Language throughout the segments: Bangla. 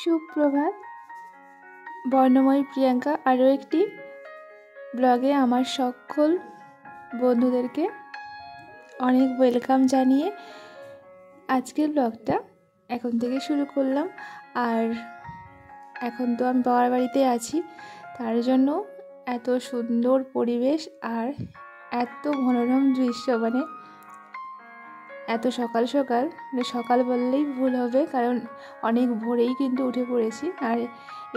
সুপ্রভাত, বর্ণময়ী প্রিয়াঙ্কা আরও একটি ব্লগে আমার সকল বন্ধুদেরকে অনেক ওয়েলকাম জানিয়ে আজকের ব্লগটা এখন থেকে শুরু করলাম। আর এখন তো আমি বাবার বাড়িতে আছি, তার জন্য এত সুন্দর পরিবেশ আর এত মনোরম দৃশ্য, এত সকাল সকাল, সকাল বললেই ভুল হবে, কারণ অনেক ভোরেই কিন্তু উঠে পড়েছি। আর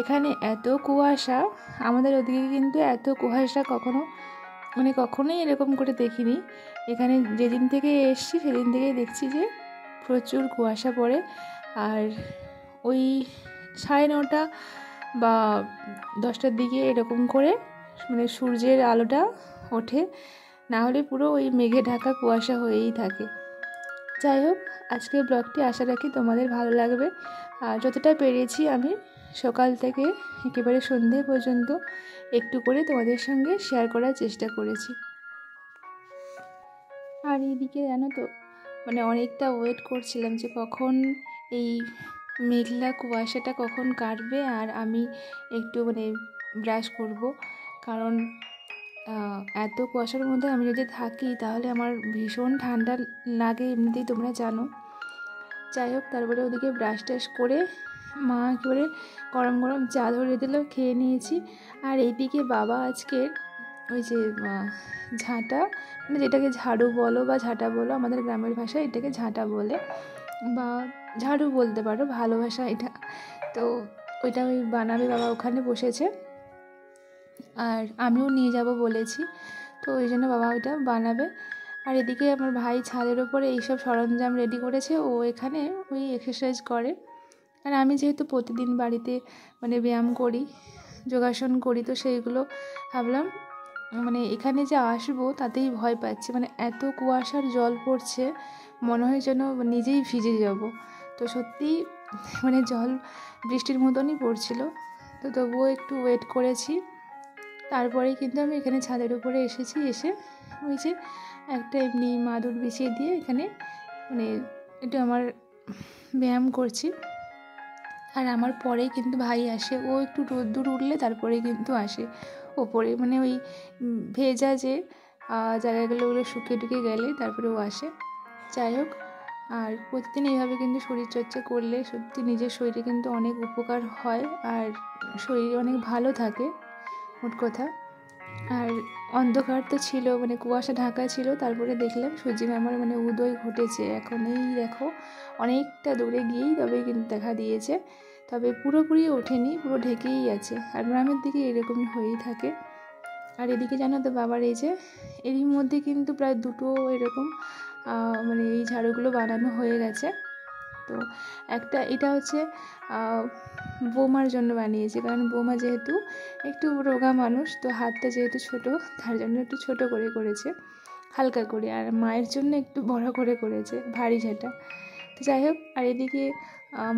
এখানে এত কুয়াশা, আমাদের ওদিকে কিন্তু এত কুয়াশা কখনোই এরকম করে দেখিনি। এখানে যেদিন থেকে এসছি সেদিন থেকেই দেখছি যে প্রচুর কুয়াশা পড়ে। আর ওই 9:30 বা 10টার দিকে এরকম করে সূর্যের আলোটা ওঠে, না হলে পুরো ওই মেঘে ঢাকা কুয়াশা হয়েই থাকে। যাই হোক, আজকের ব্লগটি আশা রাখি তোমাদের ভালো লাগবে। আর যতটা পেরেছি আমি সকাল থেকে একেবারে সন্ধে পর্যন্ত একটু করে তোমাদের সঙ্গে শেয়ার করার চেষ্টা করেছি। আর এইদিকে জানো তো, অনেকটা ওয়েট করছিলাম যে কখন এই মেঘলা কুয়াশাটা কখন কাটবে আর আমি একটু ব্রাশ করব, কারণ এত কুয়াশার মধ্যে আমি যদি থাকি তাহলে আমার ভীষণ ঠান্ডা লাগে, এমনিতেই তোমরা জানো। যাই হোক, তারপরে ওদিকে ব্রাশ টাশ করে মা করে গরম গরম চা ধরিয়ে দিল, খেয়ে নিয়েছি। আর এইদিকে বাবা আজকে ওই যে ঝাঁটা, যেটাকে ঝাড়ু বলো বা ঝাঁটা বলো, আমাদের গ্রামের ভাষায় এটাকে ঝাঁটা বলে বা ঝাড়ু বলতে পারো, ভালোবাসা এটা। তো ওইটা বানাবে বাবা, ওখানে বসেছে আর আমিও নিয়ে যাব বলেছি, তো ওই জন্য বাবা ওইটা বানাবে। আর এদিকে আমার ভাই ছাদের ওপরে এইসব সরঞ্জাম রেডি করেছে, ও এখানে ওই এক্সারসাইজ করে। আর আমি যেহেতু প্রতিদিন বাড়িতে ব্যায়াম করি, যোগাসন করি, তো সেইগুলো ভাবলাম এখানে যে আসবো তাতেই ভয় পাচ্ছি, এত কুয়াশার জল পড়ছে, মনে হয় যেন নিজেই ভিজে যাব। তো সত্যি জল বৃষ্টির মতনই পড়ছিল, তো তবুও একটু ওয়েট করেছি। তারপরেই কিন্তু আমি এখানে ছাদের উপরে এসেছি। এসে ওই যে একটা এমনি মাদুর বিছিয়ে দিয়ে এখানে একটু আমার ব্যায়াম করছি। আর আমার পরেই কিন্তু ভাই আসে, ও একটু রোদ্দুর উঠলে তারপরে কিন্তু আসে ওপরে, ওই ভেজা যে জায়গাগুলো ওগুলো শুকিয়ে টুকে গেলে তারপরে ও আসে। যাই হোক, আর প্রতিদিন এইভাবে কিন্তু শরীরচর্চা করলে সত্যি নিজের শরীরে কিন্তু অনেক উপকার হয় আর শরীর অনেক ভালো থাকে, মোট কথা। আর অন্ধকার তো ছিল, কুয়াশা ঢাকা ছিল, তারপরে দেখলাম সূর্যি মামার উদয় ঘটেছে। এখন এই দেখো অনেকটা দূরে গিয়েই তবে কিন্তু দেখা দিয়েছে, তবে পুরোপুরি ওঠেনি, পুরো ঢেকেই আছে। আর গ্রামের দিকে এরকমই হয়েই থাকে। আর এদিকে জানো তো, বাবার এই যে এরই মধ্যে কিন্তু প্রায় 2টো এরকম এই ঝাড়ুগুলো বানানো হয়ে গেছে। তো এটা হচ্ছে বৌমার জন্য বানিয়েছে, কারণ বৌমা যেহেতু একটু রোগা মানুষ, তো হাতটা যেহেতু ছোট, তার জন্য একটু ছোট করে করেছে, হালকা করে। আর মায়ের জন্য একটু বড় করে করেছে, ভারী ঝাঁটা। তো যাই হোক, আর এদিকে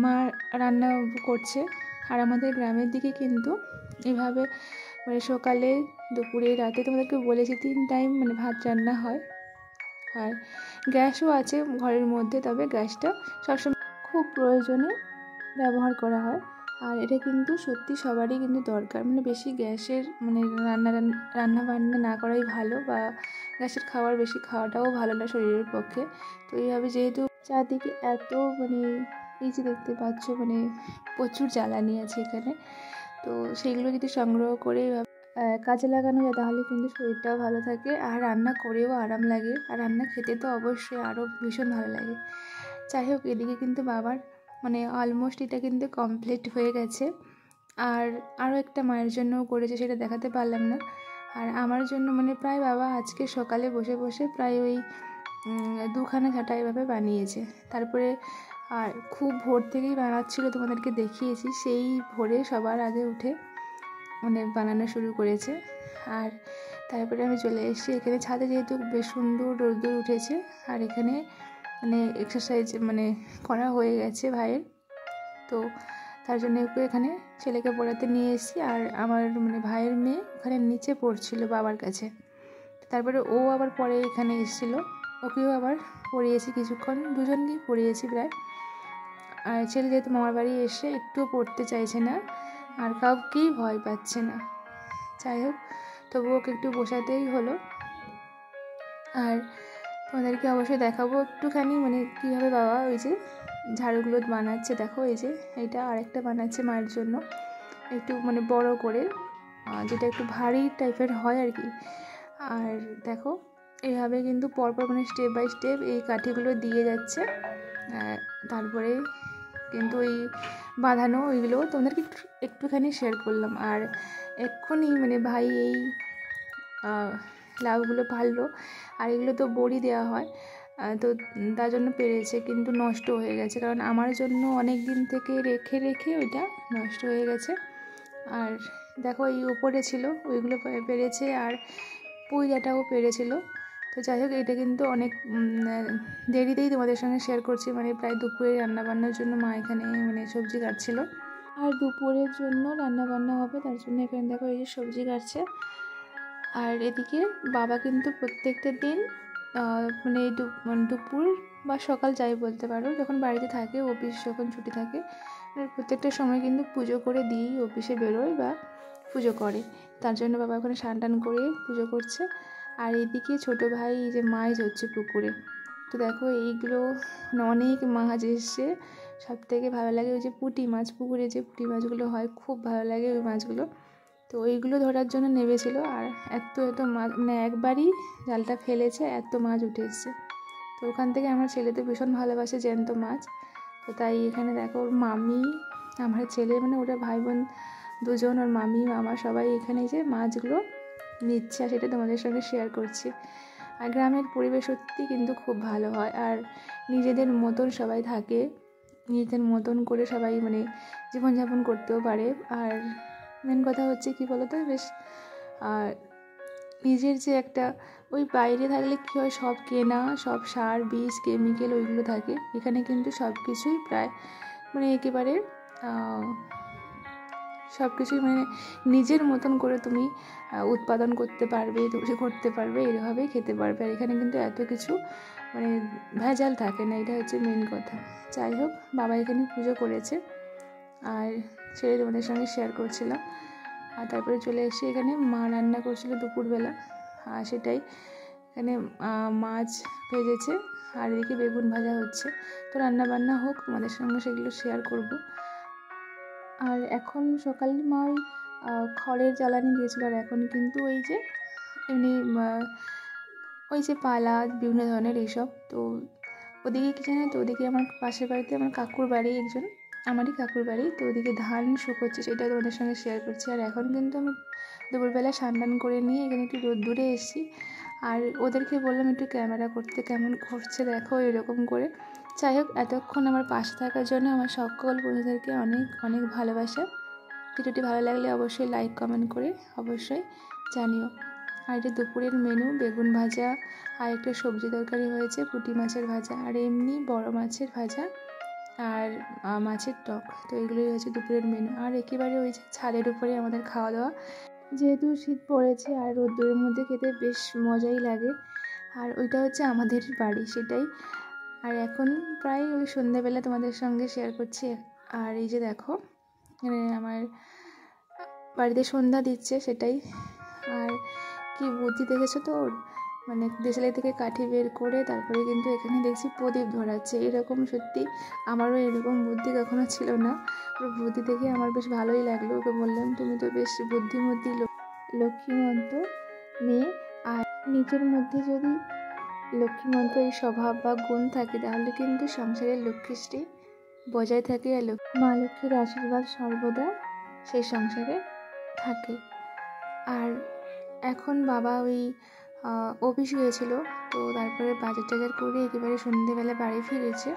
মা রান্না করছে। আর আমাদের গ্রামের দিকে কিন্তু এভাবে সকালে, দুপুরে, রাতে তোমাদেরকে বলেছি 3 টাইম ভাত রান্না হয়। আর গ্যাসও আছে ঘরের মধ্যে, তবে গ্যাসটা সবসময় খুব প্রয়োজনে ব্যবহার করা হয়। আর এটা কিন্তু সত্যি সবারই কিন্তু দরকার, বেশি গ্যাসের রান্না বান্না না করাই ভালো, বা গ্যাসের খাবার বেশি খাওয়াটাও ভালো না শরীরের পক্ষে। তো এইভাবে যেহেতু চারদিকে এত এই যে দেখতে পাচ্ছ প্রচুর জ্বালানি আছে এখানে, তো সেইগুলো যদি সংগ্রহ করে কাজে লাগানো যায় তাহলে কিন্তু শরীরটাও ভালো থাকে আর রান্না করেও আরাম লাগে। আর রান্না খেতে তো অবশ্যই আরও ভীষণ ভালো লাগে। যাই হোক, এদিকে কিন্তু বাবার অলমোস্ট এটা কিন্তু কমপ্লিট হয়ে গেছে। আর আরও একটা মায়ের জন্যও করেছে, সেটা দেখাতে পারলাম না। আর আমার জন্য প্রায় বাবা আজকে সকালে বসে বসে প্রায় ওই 2খানা ঝাঁটা এভাবে বানিয়েছে। তারপরে আর খুব ভোর থেকেই বানাচ্ছিল, তোমাদেরকে দেখিয়েছি, সেই ভোরে সবার আগে উঠে বানানো শুরু করেছে। আর তারপরে আমি চলে এসেছি এখানে ছাদে, যেহেতু বেশ সুন্দর রোদ্দুর উঠেছে। আর এখানে এক্সারসাইজ করা হয়ে গেছে ভাইয়ের, তো তার জন্য এখানে ছেলেকে পড়াতে নিয়ে এসেছি। আর আমার ভাইয়ের মেয়ে ওখানে নিচে পড়ছিল বাবার কাছে, তারপরে ও আবার পরে এখানে এসেছিলো, ওকেও আবার পড়িয়েছি কিছুক্ষণ, দুজনকেই পড়িয়েছি প্রায়। আর ছেলে যেহেতু মামার বাড়ি এসে একটুও পড়তে চাইছে না, আর কাউকেই ভয় পাচ্ছে না। যাই হোক, তবু ওকে একটু বসাতেই হলো। আর তোমাদেরকে অবশ্যই দেখাবো একটুখানি মানে কীভাবে বাবা ওই যে ঝাড়ুগুলো বানাচ্ছে। দেখো এই যে এইটা আরেকটা বানাচ্ছে মায়ের জন্য, একটু মানে বড় করে, যেটা একটু ভারী টাইপের হয় আর কি। আর দেখো এইভাবে কিন্তু পরপর মানে স্টেপ বাই স্টেপ এই কাঠিগুলো দিয়ে যাচ্ছে। তারপরে কিন্তু ওই বাঁধানো ওইগুলো তোমাদেরকে একটুখানি শেয়ার করলাম। আর এক্ষুনি মানে ভাই এই লাউগুলো পারলো, আর এগুলো তো বড়ি দেওয়া হয়, তো তার জন্য পেরেছে, কিন্তু নষ্ট হয়ে গেছে, কারণ আমার জন্য অনেক দিন থেকে রেখে রেখে ওইটা নষ্ট হয়ে গেছে। আর দেখো এই উপরে ছিল ওইগুলো পেরেছে, আর পুঁই ডাঁটাও পেরেছিল। তো যাই হোক, এটা কিন্তু অনেক দেরিতেই তোমাদের সঙ্গে শেয়ার করছি, মানে প্রায় দুপুরে রান্নাবান্নার জন্য মা এখানে মানে সবজি কাটছিল, আর দুপুরের জন্য রান্নাবান্না হবে, তার জন্য এখানে দেখো এই যে সবজি কাটছে। আর এদিকে বাবা কিন্তু প্রত্যেকটা দিন মানে দুপুর বা সকাল যাই বলতে পারো, যখন বাড়িতে থাকে, অফিস যখন ছুটি থাকে, প্রত্যেকটা সময় কিন্তু পুজো করে দিয়েই অফিসে বেরোয় বা পুজো করে। তার জন্য বাবা ওখানে স্নান টান করে পুজো করছে। আর এদিকে ছোটো ভাই এই যে মাছ হচ্ছে পুকুরে। তো দেখো এইগুলো অনেক মাছ এসছে। সব থেকে ভালো লাগে ওই যে পুঁটি মাছ, পুকুরে যে পুঁটি মাছগুলো হয়, খুব ভালো লাগে ওই মাছগুলো। তো ওইগুলো ধরার জন্য নেমেছিল, আর এত মাছ মানে একবারই জালটা ফেলেছে, এত মাছ উঠে এসছে। তো ওখান থেকে আমার ছেলে তো ভীষণ ভালোবাসে জ্যান্ত মাছ। তো তাই এখানে দেখো ওর মামি, আমার ছেলে মানে ওরা ভাই বোন দুজন, ওর মামি মামা সবাই এখানে যে মাছগুলো নিচ্ছে, আর সেটা তোমাদের সঙ্গে শেয়ার করছি। আর গ্রামের পরিবেশ সত্যি কিন্তু খুব ভালো হয়, আর নিজেদের মতন সবাই থাকে, নিজেদের মতন করে সবাই মানে জীবনযাপন করতেও পারে। আর মেন কথা হচ্ছে কি বলতো, বেশ নিজের যে একটা, ওই বাইরে থাকলে কী হয়, সব কেনা, সব সার বীজ কেমিক্যাল ওইগুলো থাকে। এখানে কিন্তু সব কিছুই প্রায় মানে একেবারে সব কিছুই মানে নিজের মতন করে তুমি উৎপাদন করতে পারবে, তৈরি করতে পারবে, এভাবেই খেতে পারবে। আর এখানে কিন্তু এত কিছু মানে ভেজাল থাকে না, এটা হচ্ছে মেন কথা। যাই হোক, বাবা এখানে পুজো করেছে, আর সেটাই তোমাদের সঙ্গে শেয়ার করছিলাম। আর তারপরে চলে এসে এখানে মা রান্না করছিল দুপুরবেলা, আর সেটাই এখানে মাছ ভেজেছে, আর এদিকে বেগুন ভাজা হচ্ছে। তো রান্নাবান্না হোক, তোমাদের সঙ্গে সেগুলো শেয়ার করব। আর এখন সকালে মা ওই খড়ের জ্বালানি দিয়েছিল, আর এখন কিন্তু ওই যে এমনি ওই যে পালা বিভিন্ন ধরনের এইসব। তো ওদিকে কী জানো তো, ওদিকে আমার পাশের বাড়িতে আমার কাকুর বাড়ি, একজন আমারই কাকুর বাড়ি, তো ওদিকে ধান শুকোচ্ছে, সেটা তোমাদের সঙ্গে শেয়ার করছি। আর এখন কিন্তু আমি দুপুরবেলা স্নান করে নিয়ে এখানে একটু রোদ্দুরে এসেছি, আর ওদেরকে বললাম একটু ক্যামেরা করতে, কেমন করছে দেখো এরকম করে। যাই হোক, এতক্ষণ আমার পাশে থাকার জন্য আমার সকল বন্ধুদেরকে অনেক অনেক ভালোবাসা। ভিডিওটি ভালো লাগলে অবশ্যই লাইক কমেন্ট করে অবশ্যই জানিও। আর এটা দুপুরের মেনু, বেগুন ভাজা, আর একটা সবজি তরকারি হয়েছে, পুঁটি মাছের ভাজা, আর এমনি বড় মাছের ভাজা, আর মাছের টক। তো এগুলোই হচ্ছে দুপুরের মেনু। আর একেবারে ওই যে ছাদের উপরে আমাদের খাওয়া দাওয়া, যেহেতু শীত পড়েছে আর রোদ্দুরের মধ্যে খেতে বেশ মজাই লাগে। আর ওইটা হচ্ছে আমাদের বাড়ি, সেটাই। আর এখন প্রায় ওই সন্ধ্যাবেলা তোমাদের সঙ্গে শেয়ার করছি। আর এই যে দেখো মানে আমার বাড়িতে সন্ধ্যা দিচ্ছে, সেটাই। আর কি বুদ্ধি দেখেছো তো ওর, মানে দেশালাই থেকে কাঠি বের করে তারপরে কিন্তু এখানে দেখছি প্রদীপ ধরাচ্ছে। এরকম সত্যি আমারও এরকম বুদ্ধি কখনো ছিল না। ওর বুদ্ধি দেখে আমার বেশ ভালোই লাগলো। ওকে বললাম, তুমি তো বেশ বুদ্ধিমতী লক্ষ্মীমন্ত মেয়ে, আর নিজের মধ্যে যদি লক্ষ্মীমন্ত এই স্বভাব বা গুণ থাকে, তাহলে কিন্তু সংসারের লক্ষ্মীশ্রী বজায় থাকে, আর মা লক্ষ্মীর আশীর্বাদ সর্বদা সেই সংসারে থাকে। আর এখন বাবা ওই অফিস গিয়েছিলো, তো তারপরে বাজার টাজার করে একেবারে সন্ধ্যেবেলা বাড়ি ফিরেছে।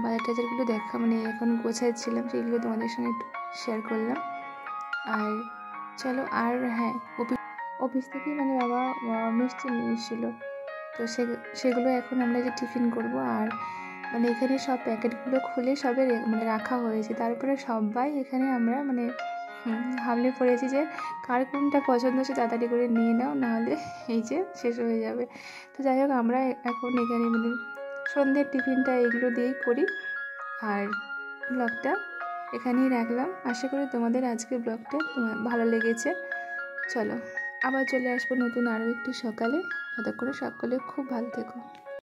বাজার টাজারগুলো দেখা মানে এখন গোছাচ্ছিলাম, সেগুলো তোমাদের সঙ্গে একটু শেয়ার করলাম। আর চলো, আর হ্যাঁ, অফিস থেকেই মানে বাবা মিষ্টি নিয়ে এসেছিলো, তো সেগুলো এখন আমরা যে টিফিন করব। আর মানে এখানে সব প্যাকেটগুলো খুলে সবে মানে রাখা হয়েছে, তারপরে সবাই এখানে আমরা মানে হামলে পড়েছি যে কার কোনটা পছন্দ সে তাড়াতাড়ি করে নিয়ে নাও, নাহলে এই যে শেষ হয়ে যাবে। তো যাই হোক, আমরা এখন এখানে মানে সন্ধ্যের টিফিনটা এগুলো দিয়েই করি। আর ব্লগটা এখানেই রাখলাম। আশা করি তোমাদের আজকের ব্লগটা ভালো লেগেছে। চলো আবার চলে আসবো নতুন আরও একটি সকালে। ততক্ষণে সকলে খুব ভালো থেকো।